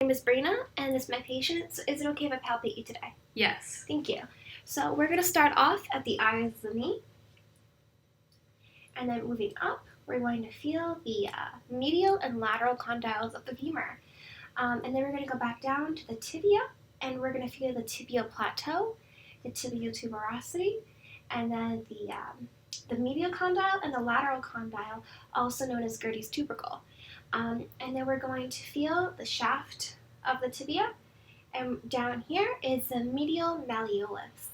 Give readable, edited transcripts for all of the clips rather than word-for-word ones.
My name is Brina, and this is my patient. Is it okay if I palpate you today? Yes. Thank you. So we're going to start off at the eyes of the knee, and then moving up, we're going to feel the medial and lateral condyles of the femur. And then we're going to go back down to the tibia, and we're going to feel the tibial plateau, the tibial tuberosity, and then the medial condyle and the lateral condyle, also known as Gerdy's tubercle. And then we're going to feel the shaft of the tibia, and down here is the medial malleolus.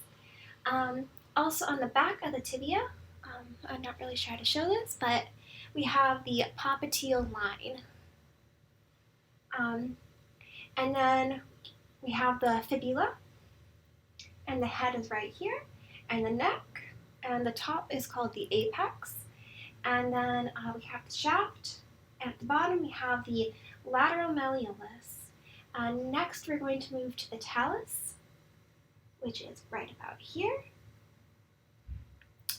Also on the back of the tibia, I'm not really sure how to show this, but we have the popliteal line. And then we have the fibula, and the head is right here, and the neck, and the top is called the apex. And then we have the shaft. At the bottom, we have the lateral malleolus. Next, we're going to move to the talus, which is right about here.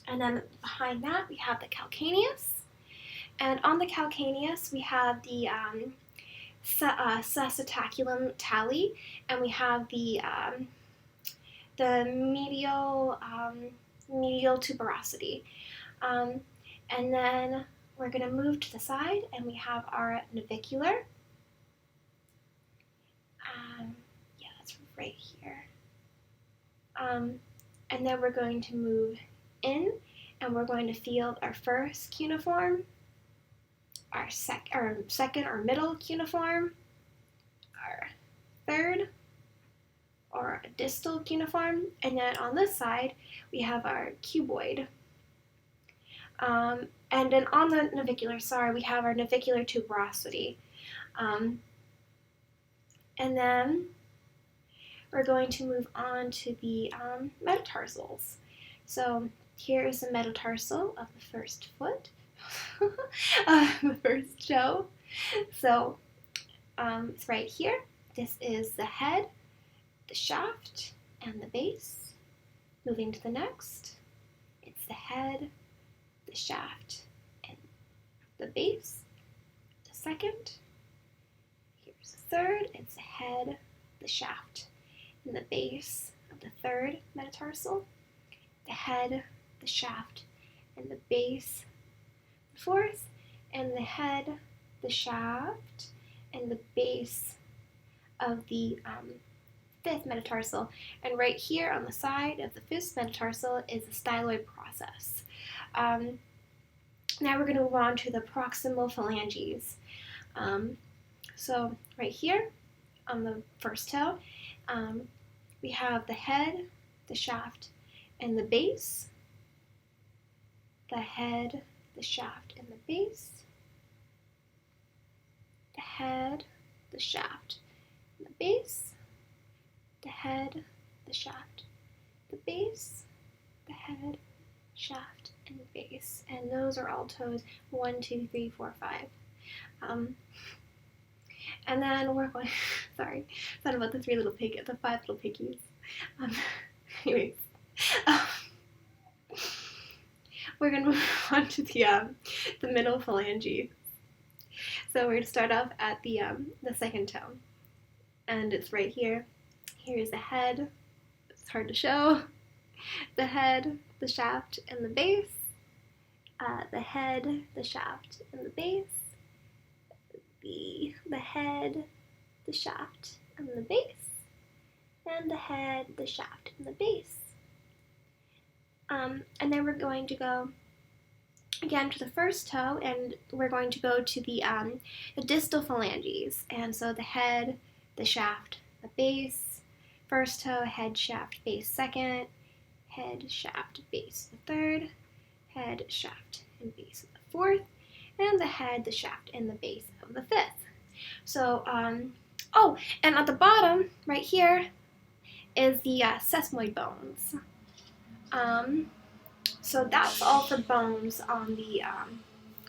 And then behind that, we have the calcaneus. And on the calcaneus, we have the sus-acetaculum tali, and we have the medial tuberosity. And then we're going to move to the side, and we have our navicular. Yeah, that's right here. And then we're going to move in, and we're going to feel our first cuneiform, our second or middle cuneiform, our third or distal cuneiform, and then on this side we have our cuboid. And then on the navicular, we have our navicular tuberosity. And then we're going to move on to the metatarsals. So here is the metatarsal of the first foot, the first toe. So it's right here. This is the head, the shaft, and the base. Moving to the next, it's the head, the shaft, and the base. The second, here's the third, it's the head, the shaft, and the base of the third metatarsal, the head, the shaft, and the base, the fourth, and the head, the shaft, and the base of the fifth metatarsal. And right here on the side of the fifth metatarsal is the styloid process. Now we're going to move on to the proximal phalanges. So right here on the first toe, we have the head, the shaft, and the base. The head, the shaft, and the base. The head, the shaft, and the base. The head, the shaft, the base, the head, shaft, and base. And those are all toes 1, 2, 3, 4, 5. And then we're going, sorry, thought about the 5 little piggies. Anyways, we're going to move on to the middle phalange. So we're going to start off at the second toe, and it's right here. Here's the head. It's hard to show. The head, the shaft, and the base. The head, the shaft, and the base. The head, the shaft, and the base. And the head, the shaft, and the base. And then we're going to go again to the first toe, and we're going to go to the distal phalanges. And so the head, the shaft, the base, first toe, head, shaft, base, second, head, shaft, base, the third, head, shaft, and base of the fourth, and the head, the shaft, and the base of the fifth. So, oh, and at the bottom, right here, is the sesamoid bones. So that's all for bones on the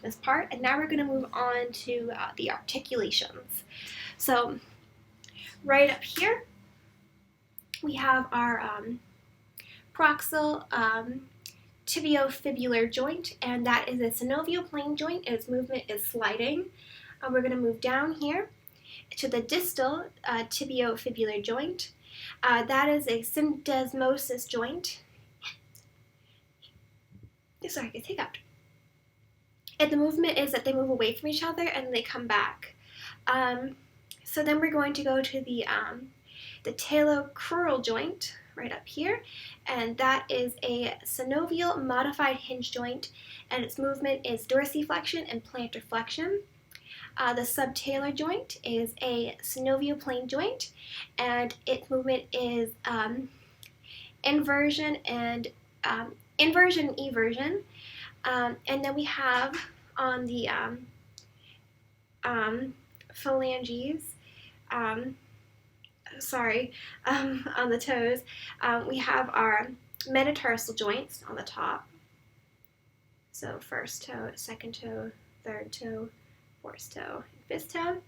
this part, and now we're going to move on to the articulations. So right up here, we have our proximal tibiofibular joint, and that is a synovial plane joint, and its movement is sliding. We're going to move down here, to the distal tibiofibular joint. That is a syndesmosis joint. Sorry, I get hiccup. And the movement is that they move away from each other and they come back. So then we're going to go to the talocrural joint right up here, and that is a synovial modified hinge joint, and its movement is dorsiflexion and plantar flexion. The subtalar joint is a synovioplane joint, and its movement is inversion and eversion. And then we have on the phalanges, on the toes, we have our metatarsal joints on the top. So first toe, second toe, third toe, fourth toe, and fifth toe.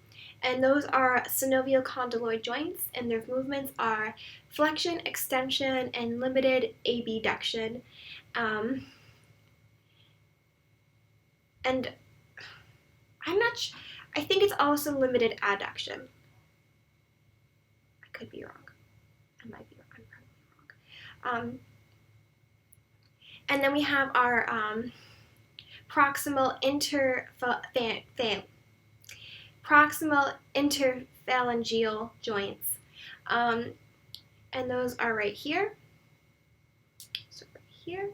And those are synoviocondyloid joints, and their movements are flexion, extension, and limited abduction. And I'm not sure, I think it's also limited adduction. I could be wrong. I might be wrong. I'm probably wrong. And then we have our proximal interphalangeal joints. And those are right here. So right here.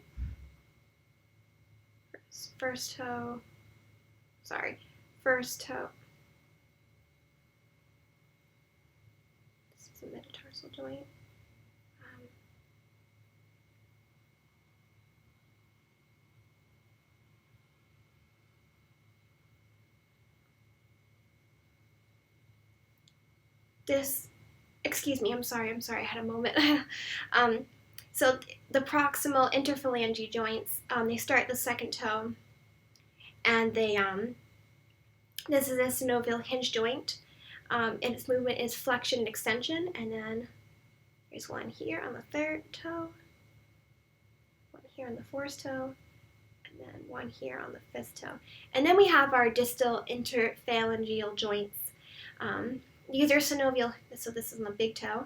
First toe. This is a metatarsal joint. Excuse me, I'm sorry, I had a moment. So the proximal interphalangeal joints, they start at the second toe, and they, this is a synovial hinge joint, and its movement is flexion and extension, and then there's one here on the third toe, one here on the fourth toe, and then one here on the fifth toe. And then we have our distal interphalangeal joints. These are synovial, so this is on the big toe.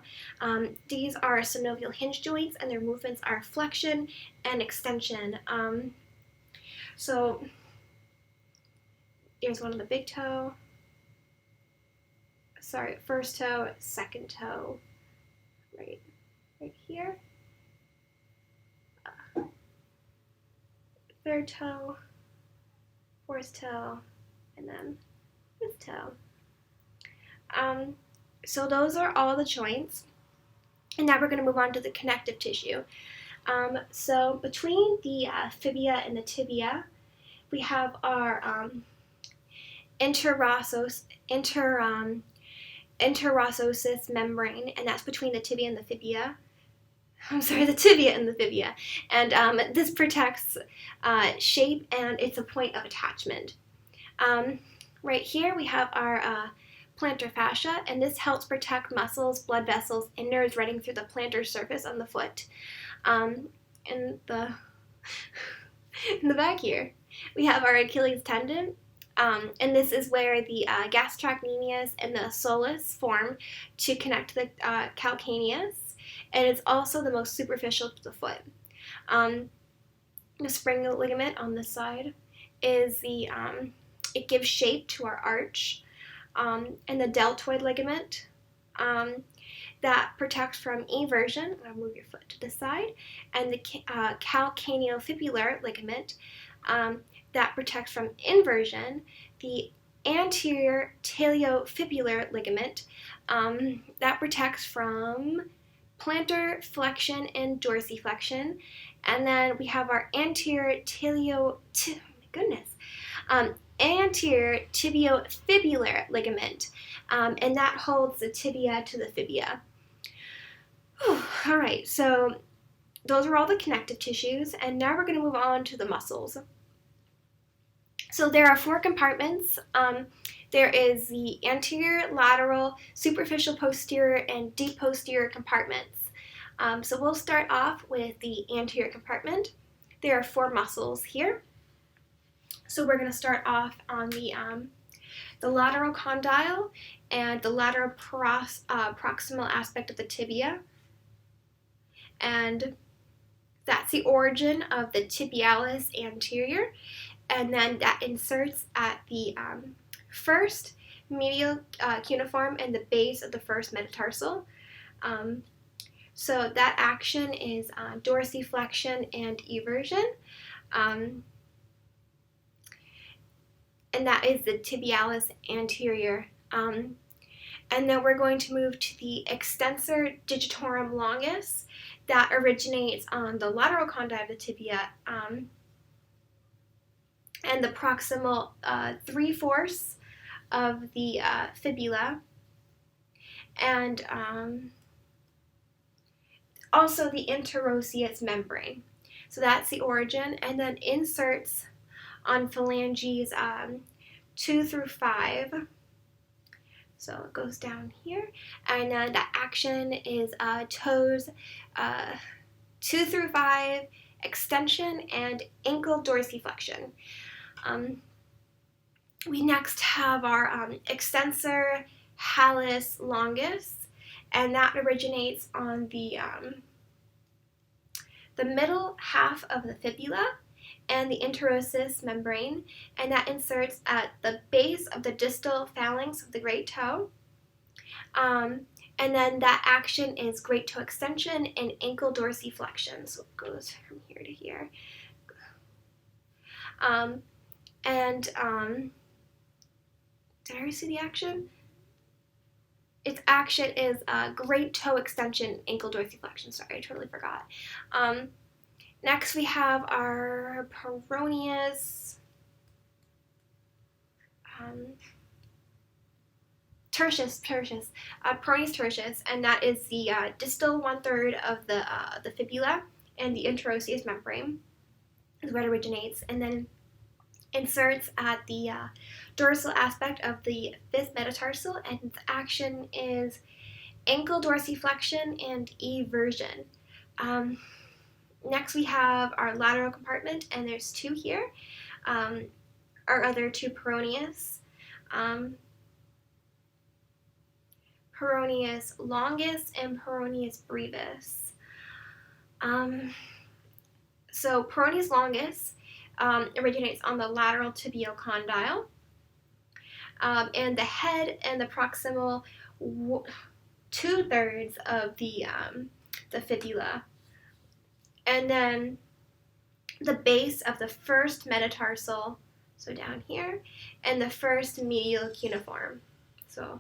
These are synovial hinge joints, and their movements are flexion and extension. So here's one on the big toe. First toe, second toe, right here. Third toe, fourth toe, and then fifth toe. So those are all the joints, and now we're going to move on to the connective tissue. So between the fibia and the tibia, we have our interosseous membrane, and that's between the tibia and the fibia. The tibia and the fibia, and this protects shape, and it's a point of attachment. Right here we have our plantar fascia, and this helps protect muscles, blood vessels, and nerves running through the plantar surface on the foot. In the back here, we have our Achilles tendon, and this is where the gastrocnemius and the soleus form to connect the calcaneus, and it's also the most superficial to the foot. The spring ligament on this side is it gives shape to our arch. And the deltoid ligament that protects from eversion. I'll move your foot to the side. And the calcaneofibular ligament that protects from inversion. The anterior taliofibular ligament that protects from plantar flexion and dorsiflexion. And then we have our anterior anterior tibiofibular ligament, and that holds the tibia to the fibia. All right, so those are all the connective tissues, and now we're going to move on to the muscles. So there are 4 compartments. There is the anterior, lateral, superficial posterior, and deep posterior compartments. So we'll start off with the anterior compartment. There are 4 muscles here. So we're going to start off on the lateral condyle, and the lateral proximal aspect of the tibia. And that's the origin of the tibialis anterior. And then that inserts at the first medial cuneiform and the base of the first metatarsal. So that action is dorsiflexion and eversion. And that is the tibialis anterior. And then we're going to move to the extensor digitorum longus that originates on the lateral condyle of the tibia and the proximal 3/4 of the fibula, and also the interosseous membrane. So that's the origin, and then inserts on phalanges 2 through 5. So it goes down here, and then the action is toes 2 through 5, extension, and ankle dorsiflexion. We next have our extensor hallis longus, and that originates on the middle half of the fibula and the interosseous membrane, and that inserts at the base of the distal phalanx of the great toe. And then that action is great toe extension and ankle dorsiflexion, so it goes from here to here. Did I already see the action? Its action is great toe extension, ankle dorsiflexion. Sorry, I totally forgot. Next, we have our peroneus tertius, peroneus tertius, and that is the distal 1/3 of the fibula and the interosseous membrane is where it originates, and then inserts at the dorsal aspect of the 5th metatarsal, and its action is ankle dorsiflexion and eversion. Next we have our lateral compartment, and there's 2 here, our other 2 peroneus. Peroneus longus and peroneus brevis. So peroneus longus originates on the lateral tibial condyle, and the head and the proximal 2/3 of the fibula, and then the base of the first metatarsal, so down here, and the first medial cuneiform, so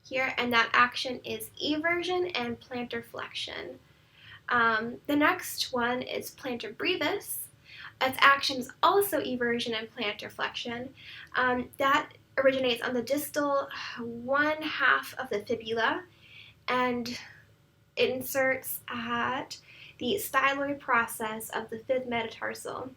here, and that action is eversion and plantar flexion. The next one is plantar brevis. Its action is also eversion and plantar flexion. That originates on the distal 1/2 of the fibula, and it inserts at the styloid process of the 5th metatarsal.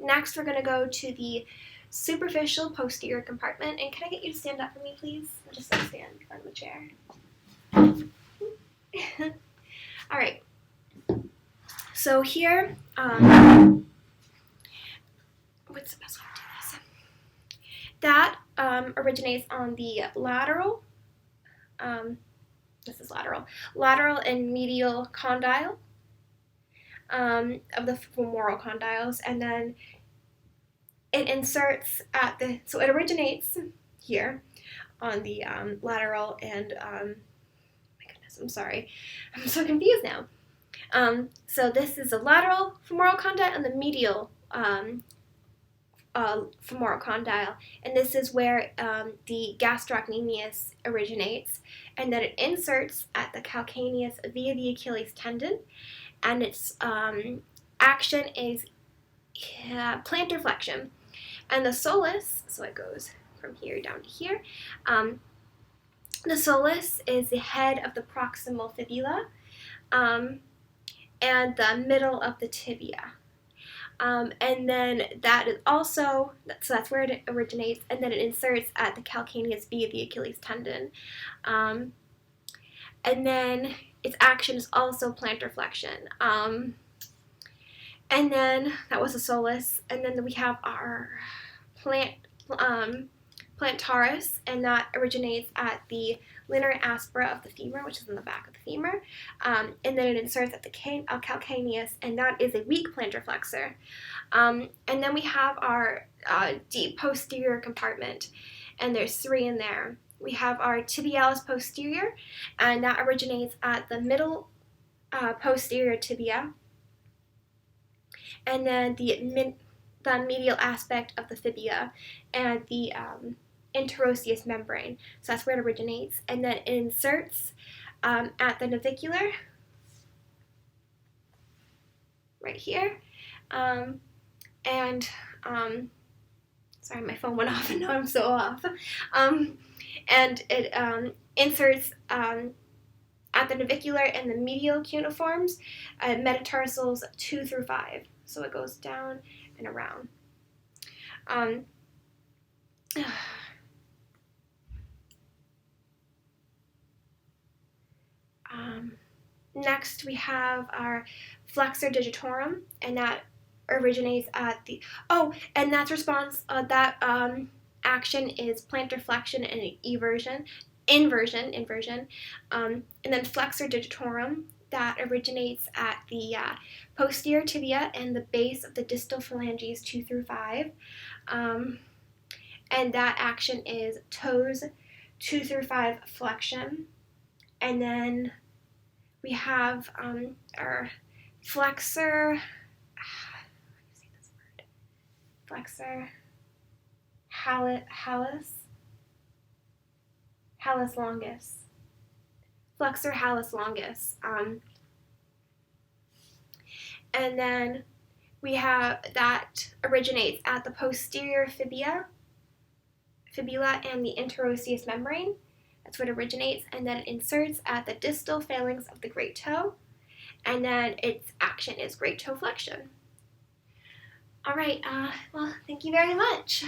Next, we're going to go to the superficial posterior compartment, and can I get you to stand up for me, please? I'll just stand in front of the chair. All right. So here, what's the best way to do this? That originates on the lateral. This is lateral and medial condyle of the femoral condyles, and then it inserts at the, so it originates here on the lateral and, my goodness, I'm sorry, I'm so confused now. So this is the lateral femoral condyle and the medial femoral condyle, and this is where the gastrocnemius originates, and then it inserts at the calcaneus via the Achilles tendon, and its action is plantar flexion, and the soleus, so it goes from here down to here. The soleus is the head of the proximal fibula, and the middle of the tibia. And then that is also, so that's where it originates, and then it inserts at the calcaneus via the Achilles tendon. And then its action is also plantar flexion. And then that was the soleus, and then we have our plantaris, and that originates at the linea aspera of the femur, which is in the back of the femur, and then it inserts at the calcaneus, and that is a weak plantar flexor. And then we have our deep posterior compartment, and there's 3 in there. We have our tibialis posterior, and that originates at the middle posterior tibia, and then the medial aspect of the fibula, and the interosseous membrane. So that's where it originates, and then it inserts at the navicular, right here, sorry, my phone went off and now I'm so off, and it inserts at the navicular and the medial cuneiforms, metatarsals 2 through 5. So it goes down and around. Next, we have our flexor digitorum, and that originates at the, and that's that action is plantar flexion and inversion, and then flexor digitorum, that originates at the posterior tibia and the base of the distal phalanges 2 through 5, and that action is toes 2 through 5 flexion, and then we have our flexor hallis longus. Flexor hallis longus. And then we have that originates at the posterior fibula and the interosseous membrane. That's where it originates, and then it inserts at the distal phalanx of the great toe, and then its action is great toe flexion. All right, well, thank you very much.